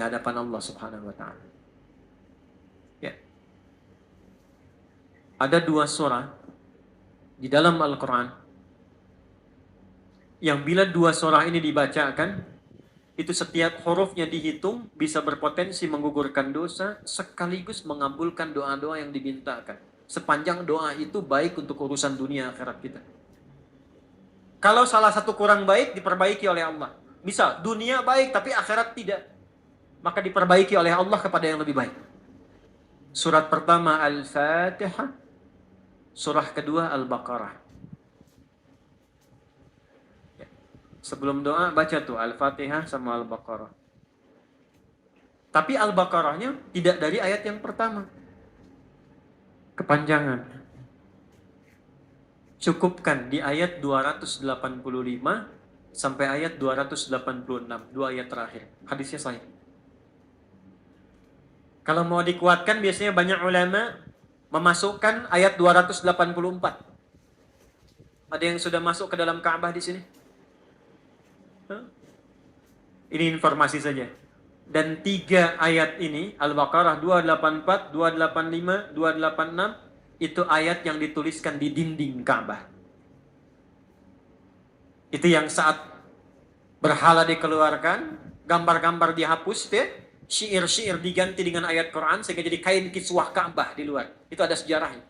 di hadapan Allah Subhanahu wa taala. Ya. Ada 2 surah di dalam Al-Qur'an yang bila 2 surah ini dibacakan, itu setiap hurufnya dihitung bisa berpotensi menggugurkan dosa sekaligus mengabulkan doa-doa yang dimintakan. Sepanjang doa itu baik untuk urusan dunia akhirat kita. Kalau salah satu kurang baik, diperbaiki oleh Allah. Misal, dunia baik tapi akhirat tidak, maka diperbaiki oleh Allah kepada yang lebih baik. Surat pertama Al-Fatihah, surah kedua Al-Baqarah. Sebelum doa baca tuh Al-Fatihah sama Al-Baqarah. Tapi Al-Baqarahnya tidak dari ayat yang pertama. Kepanjangan. Cukupkan di ayat 285 sampai ayat 286, 2 ayat terakhir. Hadisnya sahih. Kalau mau dikuatkan biasanya banyak ulama memasukkan ayat 284. Ada yang sudah masuk ke dalam Ka'bah di sini? Ini informasi saja. Dan 3 ayat ini, Al-Baqarah 284, 285, 286, itu ayat yang dituliskan di dinding Ka'bah. Itu yang saat berhala dikeluarkan, gambar-gambar dihapus, syair-syair diganti dengan ayat Quran, sehingga jadi kain kiswah Ka'bah di luar. Itu ada sejarahnya.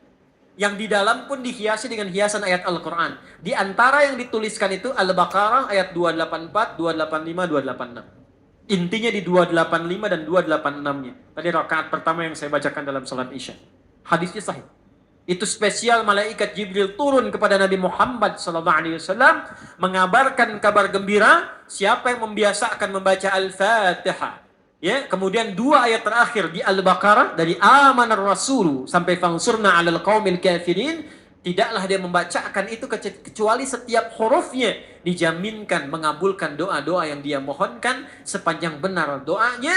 Yang di dalam pun dihiasi dengan hiasan ayat Al-Quran. Di antara yang dituliskan itu Al-Baqarah ayat 284, 285, 286. Intinya di 285 dan 286-nya. Tadi rakaat pertama yang saya bacakan dalam salat Isya. Hadisnya sahih. Itu spesial malaikat Jibril turun kepada Nabi Muhammad SAW mengabarkan kabar gembira siapa yang membiasakan membaca Al-Fatihah. Ya, kemudian 2 ayat terakhir di Al-Baqarah dari amanar rasulu sampai fangsurna 'alal qaumil kafirin, tidaklah dia membacakan itu kecuali setiap hurufnya dijaminkan mengabulkan doa-doa yang dia mohonkan sepanjang benar doanya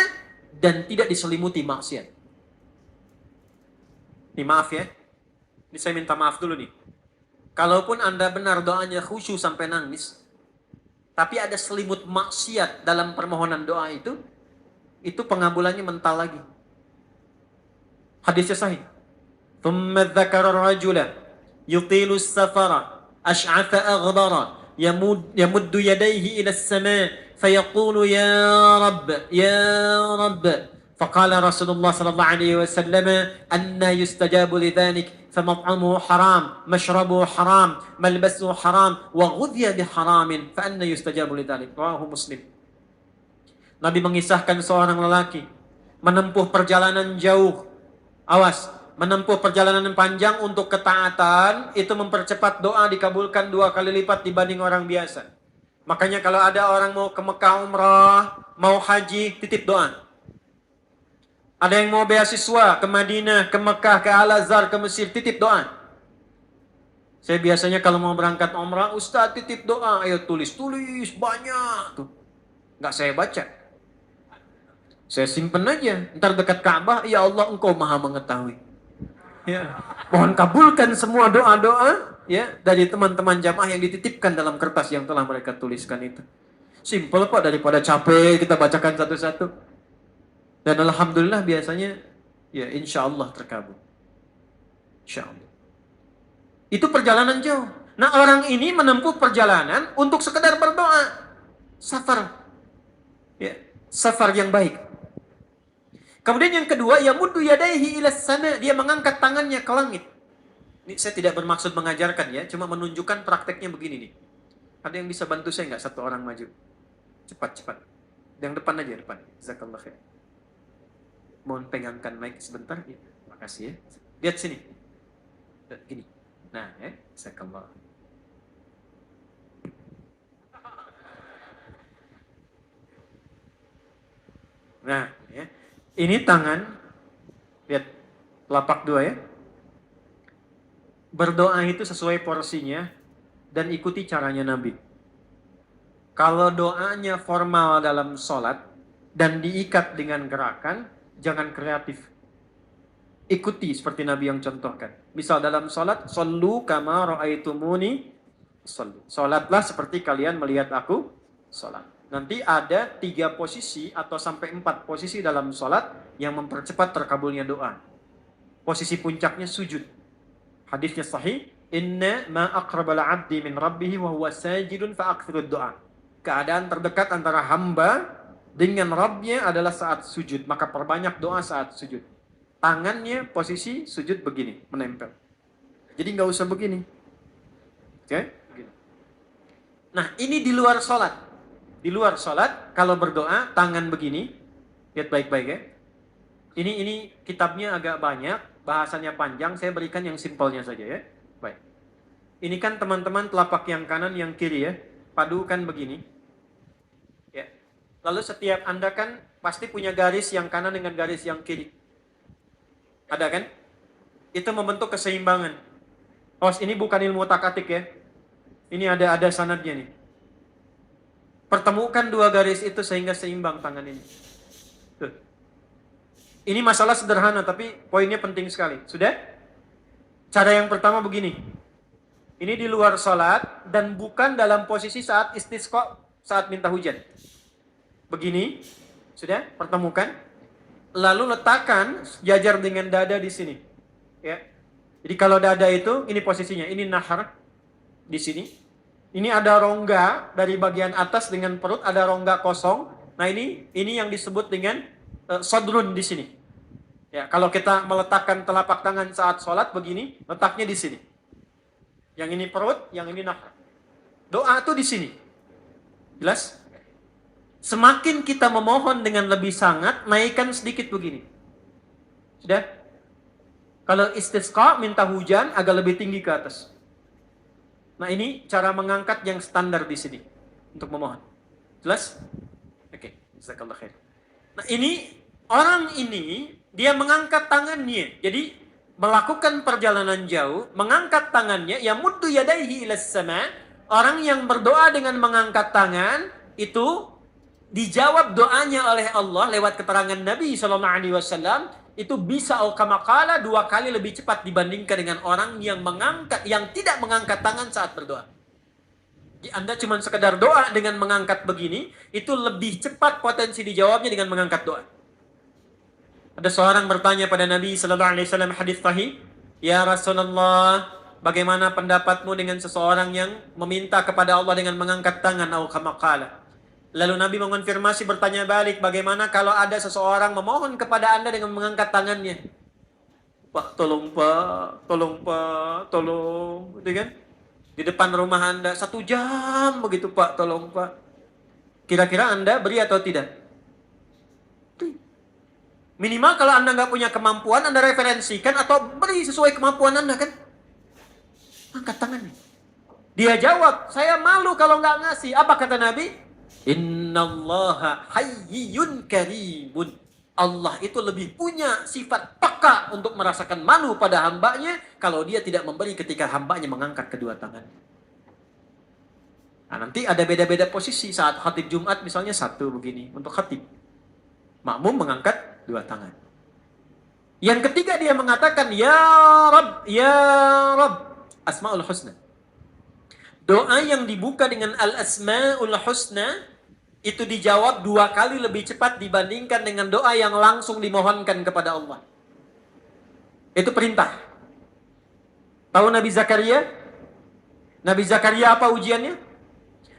dan tidak diselimuti maksiat. Ini maaf ya. Ini saya minta maaf dulu nih. Kalaupun Anda benar doanya khusyuk sampai nangis, tapi ada selimut maksiat dalam permohonan doa itu pengabulannya mental lagi. Hadisnya sahih. Thumma dzakara ar-rajula yutilu as-safara ash'atha aghdara yamuddu yadayhi ila as-sama' fayaqulu ya rabb faqala Rasulullah sallallahu alaihi wasallam anna yustajabu lidzalik فمطعمه حرام مشربه حرام ملبسه حرام وغذي بحرام فأنى يستجاب لذلك رواه مسلم. Nabi mengisahkan seorang lelaki menempuh perjalanan jauh. Awas, menempuh perjalanan panjang untuk ketaatan itu mempercepat doa dikabulkan 2 kali lipat dibanding orang biasa. Makanya kalau ada orang mau ke Mekah umrah, mau haji, titip doa. Ada yang mau beasiswa ke Madinah, ke Mekah, ke Al-Azhar, ke Mesir, titip doa. Saya biasanya kalau mau berangkat umrah, Ustaz titip doa, ayo tulis banyak tuh. Nggak saya baca. Saya simpen aja. Ntar dekat Ka'bah, ya Allah engkau maha mengetahui. Ya. Mohon kabulkan semua doa-doa ya dari teman-teman jamaah yang dititipkan dalam kertas yang telah mereka tuliskan itu. Simple kok, daripada capek kita bacakan satu-satu. Dan alhamdulillah biasanya ya insya Allah terkabul. Insya Allah. Itu perjalanan jauh. Nah orang ini menempuh perjalanan untuk sekedar berdoa. Safar. Ya, safar yang baik. Kemudian yang kedua, yamuddu yadayhi ilas sama, dia mengangkat tangannya ke langit. Ini saya tidak bermaksud mengajarkan ya, cuma menunjukkan prakteknya begini nih. Ada yang bisa bantu saya nggak? 1 orang maju. Cepat. Yang depan aja, depan. Jazakallah khair. Mohon pegangkan mic sebentar. Ya, makasih ya. Lihat sini. Gini. Nah, ya. Jazakallah. Nah, ya. Ini tangan, lihat telapak 2 ya. Berdoa itu sesuai porsinya dan ikuti caranya Nabi. Kalau doanya formal dalam sholat dan diikat dengan gerakan, jangan kreatif. Ikuti seperti Nabi yang contohkan. Misal dalam sholat, shollu kama ra'aitumuni sholli. Sholatlah seperti kalian melihat aku sholat. Nanti ada 3 posisi atau sampai 4 posisi dalam sholat yang mempercepat terkabulnya doa. Posisi puncaknya sujud. Hadisnya sahih, inna ma aqrabal 'abdi min rabbih wa huwa sajidun fa aktsirud doa. Keadaan terdekat antara hamba dengan Rabbnya adalah saat sujud, maka perbanyak doa saat sujud. Tangannya posisi sujud begini, menempel. Jadi nggak usah begini. Oke? Begini. Nah, ini di luar sholat. Di luar sholat, kalau berdoa, tangan begini. Lihat baik-baik ya. Ini kitabnya agak banyak, bahasanya panjang, saya berikan yang simpelnya saja ya. Baik. Ini kan teman-teman telapak yang kanan, yang kiri ya. Padukan begini. Ya. Lalu setiap Anda kan pasti punya garis yang kanan dengan garis yang kiri. Ada kan? Itu membentuk keseimbangan. Oh, ini bukan ilmu otak-atik ya. Ini ada sanadnya nih. Pertemukan 2 garis itu sehingga seimbang tangan ini. Tuh. Ini masalah sederhana tapi poinnya penting sekali. Sudah? Cara yang pertama begini. Ini di luar sholat dan bukan dalam posisi saat istisqa, saat minta hujan. Begini. Sudah? Pertemukan. Lalu letakkan jajar dengan dada di sini. Ya. Jadi kalau dada itu, ini posisinya. Ini nahar di sini. Ini ada rongga dari bagian atas dengan perut, ada rongga kosong. Nah ini yang disebut dengan sodrun di sini. Ya, kalau kita meletakkan telapak tangan saat sholat begini, letaknya di sini. Yang ini perut, yang ini nahar. Doa itu di sini. Jelas? Semakin kita memohon dengan lebih sangat, naikkan sedikit begini. Sudah? Kalau istisqa, minta hujan, agak lebih tinggi ke atas. Nah ini cara mengangkat yang standar di sini. Untuk memohon. Jelas? Oke. Jazakallah khair. Nah orang ini, dia mengangkat tangannya. Jadi, melakukan perjalanan jauh, mengangkat tangannya, yamuddu yadaihi ilas sama. Orang yang berdoa dengan mengangkat tangan, itu dijawab doanya oleh Allah lewat keterangan Nabi SAW, itu bisa al-kamakala 2 kali lebih cepat dibandingkan dengan orang yang tidak mengangkat tangan saat berdoa. Jadi Anda cuma sekedar doa dengan mengangkat begini, itu lebih cepat potensi dijawabnya dengan mengangkat doa. Ada seorang bertanya pada Nabi SAW, hadis sahih, ya Rasulullah, bagaimana pendapatmu dengan seseorang yang meminta kepada Allah dengan mengangkat tangan al-kamakala? Lalu Nabi mengonfirmasi, bertanya balik, bagaimana kalau ada seseorang memohon kepada Anda dengan mengangkat tangannya? Pak, tolong Pak, tolong Pak, tolong. Gitu kan? Di depan rumah Anda, 1 jam begitu Pak, tolong Pak. Kira-kira Anda beri atau tidak? Minimal kalau Anda nggak punya kemampuan, Anda referensikan atau beri sesuai kemampuan Anda kan? Angkat tangannya. Dia jawab, saya malu kalau nggak ngasih. Apa kata Nabi? Innallaha hayyun karimun. Allah itu lebih punya sifat peka untuk merasakan malu pada hambanya kalau dia tidak memberi ketika hambanya mengangkat kedua tangan. Nah, nanti ada beda-beda posisi saat khatib Jumat misalnya 1 begini untuk khatib. Makmum mengangkat 2 tangan. Yang ketiga dia mengatakan ya Rabb, Asmaul Husna. Doa yang dibuka dengan Al-Asmaul Husna itu dijawab 2 kali lebih cepat dibandingkan dengan doa yang langsung dimohonkan kepada Allah. Itu perintah. Tahu Nabi Zakaria? Nabi Zakaria apa ujiannya?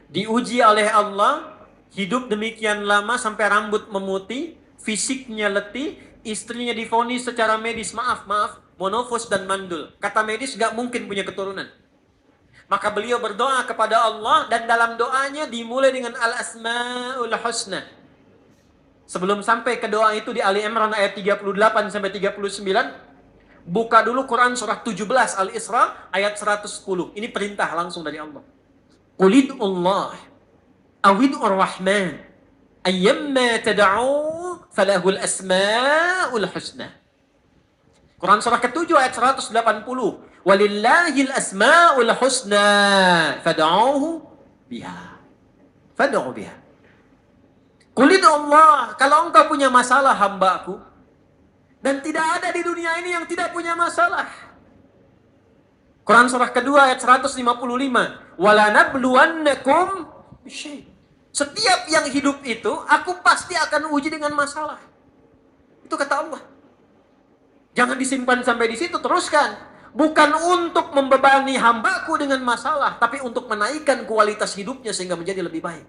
Diuji oleh Allah, hidup demikian lama sampai rambut memutih, fisiknya letih, istrinya divonis secara medis, maaf, monofos dan mandul. Kata medis gak mungkin punya keturunan. Maka beliau berdoa kepada Allah dan dalam doanya dimulai dengan Al-Asmaul Husna. Sebelum sampai ke doa itu di Ali Imran ayat 38 sampai 39, buka dulu Quran surah 17 Al-Isra ayat 110. Ini perintah langsung dari Allah. Qulidullah awid'ur rahman ayyamma tad'u falahul asmaul husna. Quran surah ke-7 ayat 180. Walillahil asmaul husna fad'uhu biha. Fad'u biha. Qulid Allah, kalau engkau punya masalah hambaku, dan tidak ada di dunia ini yang tidak punya masalah. Quran surah kedua ayat 155. Wala nabluwannakum bisyai'. Setiap yang hidup itu, aku pasti akan uji dengan masalah. Itu kata Allah. Jangan disimpan sampai di situ, teruskan. Bukan untuk membebani hambaku dengan masalah, tapi untuk menaikkan kualitas hidupnya sehingga menjadi lebih baik.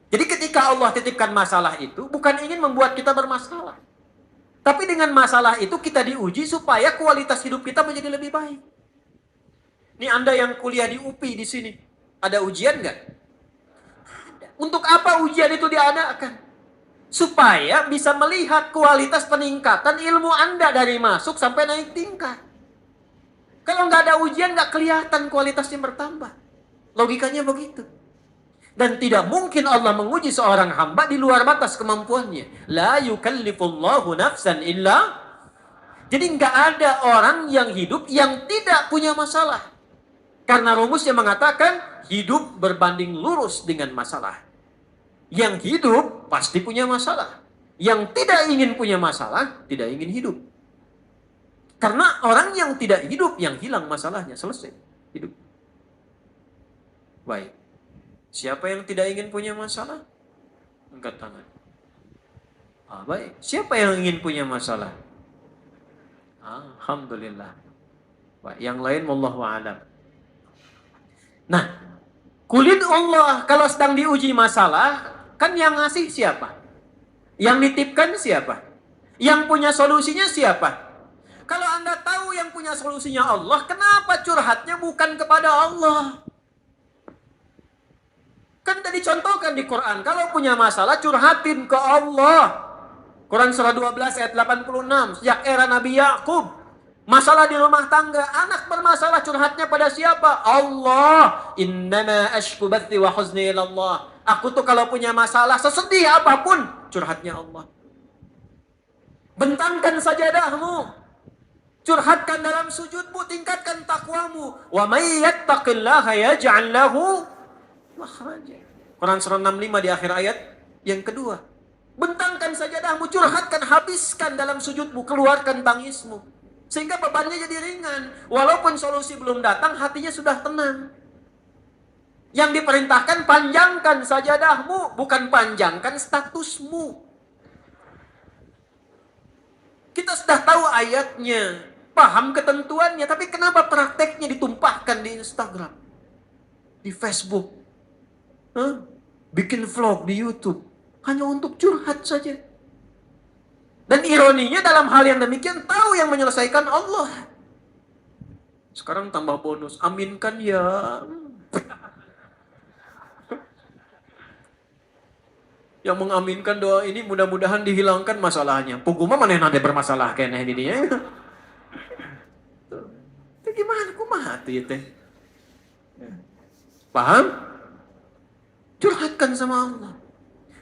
Jadi ketika Allah titipkan masalah itu, bukan ingin membuat kita bermasalah. Tapi dengan masalah itu kita diuji supaya kualitas hidup kita menjadi lebih baik. Ini Anda yang kuliah di UPI di sini, ada ujian nggak? Untuk apa ujian itu diadakan? Supaya bisa melihat kualitas peningkatan ilmu Anda dari masuk sampai naik tingkat. Kalau nggak ada ujian, nggak kelihatan kualitasnya bertambah. Logikanya begitu. Dan tidak mungkin Allah menguji seorang hamba di luar batas kemampuannya. La yukallifullahu nafsan illa. Jadi nggak ada orang yang hidup yang tidak punya masalah. Karena rumusnya mengatakan hidup berbanding lurus dengan masalah. Yang hidup pasti punya masalah. Yang tidak ingin punya masalah, tidak ingin hidup. Karena orang yang tidak hidup, yang hilang masalahnya, selesai hidup. Baik. Siapa yang tidak ingin punya masalah? Angkat tangan. Baik. Siapa yang ingin punya masalah? Alhamdulillah. Baik. Yang lain, wallahu a'lam. Nah, kulit Allah kalau sedang diuji masalah, kan yang ngasih siapa? Yang nitipkan siapa? Yang punya solusinya siapa? Kalau Anda tahu yang punya solusinya Allah, kenapa curhatnya bukan kepada Allah? Kan tadi contohkan di Quran, kalau punya masalah curhatin ke Allah. Quran surah 12 ayat 86, sejak era Nabi Yakub. Masalah di rumah tangga, anak bermasalah curhatnya pada siapa? Allah. Innama ashku bathi wa huzni ilallah. Aku tuh kalau punya masalah, sesedih apapun, curhatnya Allah. Bentangkan sajadahmu. Curhatkan dalam sujudmu, tingkatkan takwamu. Wa may yattaqillaha yaj'al lahu makhraja. Quran surah 65 di akhir ayat yang kedua. Bentangkan sajadahmu, curhatkan, habiskan dalam sujudmu, keluarkan tangismu. Sehingga bebannya jadi ringan. Walaupun solusi belum datang, hatinya sudah tenang. Yang diperintahkan, panjangkan sajadahmu, bukan panjangkan statusmu. Kita sudah tahu ayatnya, paham ketentuannya, tapi kenapa prakteknya ditumpahkan di Instagram, di Facebook, bikin vlog di YouTube, hanya untuk curhat saja. Dan ironinya dalam hal yang demikian, tahu yang menyelesaikan Allah. Sekarang tambah bonus, aminkan ya. Yang mengaminkan doa ini mudah-mudahan dihilangkan masalahnya. Puguma mana yang ada bermasalah kayaknya ini ya. Itu gimana kumaha tuh teh? Paham? Curhatkan sama Allah.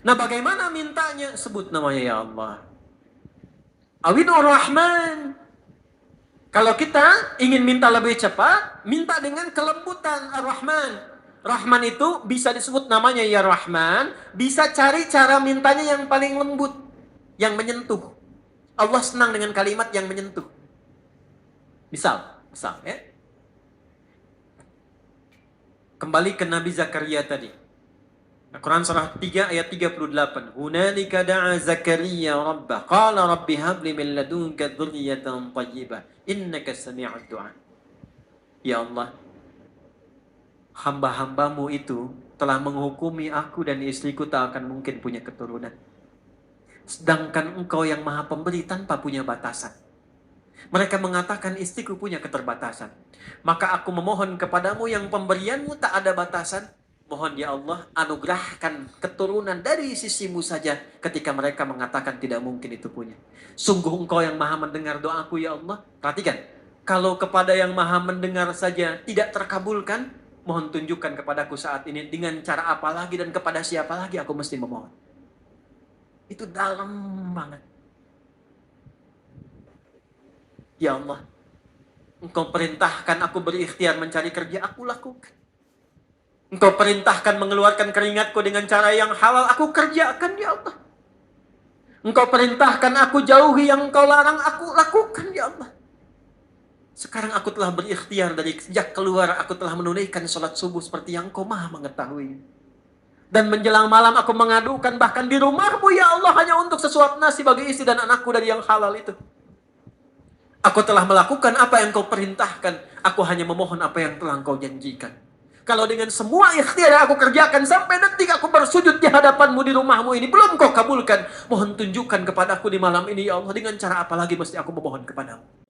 Nah, bagaimana mintanya? Sebut namanya ya Allah. Awinur Rahman. Kalau kita ingin minta lebih cepat, minta dengan kelembutan Ar-Rahman. Rahman itu bisa disebut namanya ya Rahman, bisa cari cara mintanya yang paling lembut, yang menyentuh. Allah senang dengan kalimat yang menyentuh. Misal ya. Kembali ke Nabi Zakaria tadi. Quran surah 3 ayat 38. Hunalika da'a Zakaria rabbah qala rabbi habli min ladunka dzurriyyatan thayyibah innaka sami'ud du'a. Ya Allah, hamba-hambamu itu telah menghukumi aku dan istriku tak akan mungkin punya keturunan. Sedangkan engkau yang maha pemberi tanpa punya batasan. Mereka mengatakan istriku punya keterbatasan. Maka aku memohon kepadamu yang pemberianmu tak ada batasan. Mohon ya Allah, anugerahkan keturunan dari sisimu saja ketika mereka mengatakan tidak mungkin itu punya. Sungguh engkau yang maha mendengar doaku ya Allah. Perhatikan, kalau kepada yang maha mendengar saja tidak terkabulkan, mohon tunjukkan kepadaku saat ini dengan cara apa lagi dan kepada siapa lagi aku mesti memohon. Itu dalam banget. Ya Allah, engkau perintahkan aku berikhtiar mencari kerja, aku lakukan. Engkau perintahkan mengeluarkan keringatku dengan cara yang halal, aku kerjakan ya Allah. Engkau perintahkan aku jauhi yang engkau larang, aku lakukan ya Allah. Sekarang aku telah berikhtiar dari sejak keluar, aku telah menunaikan sholat subuh seperti yang engkau maha mengetahui. Dan menjelang malam aku mengadukan bahkan di rumahmu ya Allah hanya untuk sesuap nasi bagi istri dan anakku dari yang halal itu. Aku telah melakukan apa yang kau perintahkan. Aku hanya memohon apa yang telah kau janjikan. Kalau dengan semua ikhtiar yang aku kerjakan sampai detik aku bersujud di hadapanmu di rumahmu ini belum kau kabulkan. Mohon tunjukkan kepadaku di malam ini ya Allah dengan cara apa lagi mesti aku memohon kepadamu.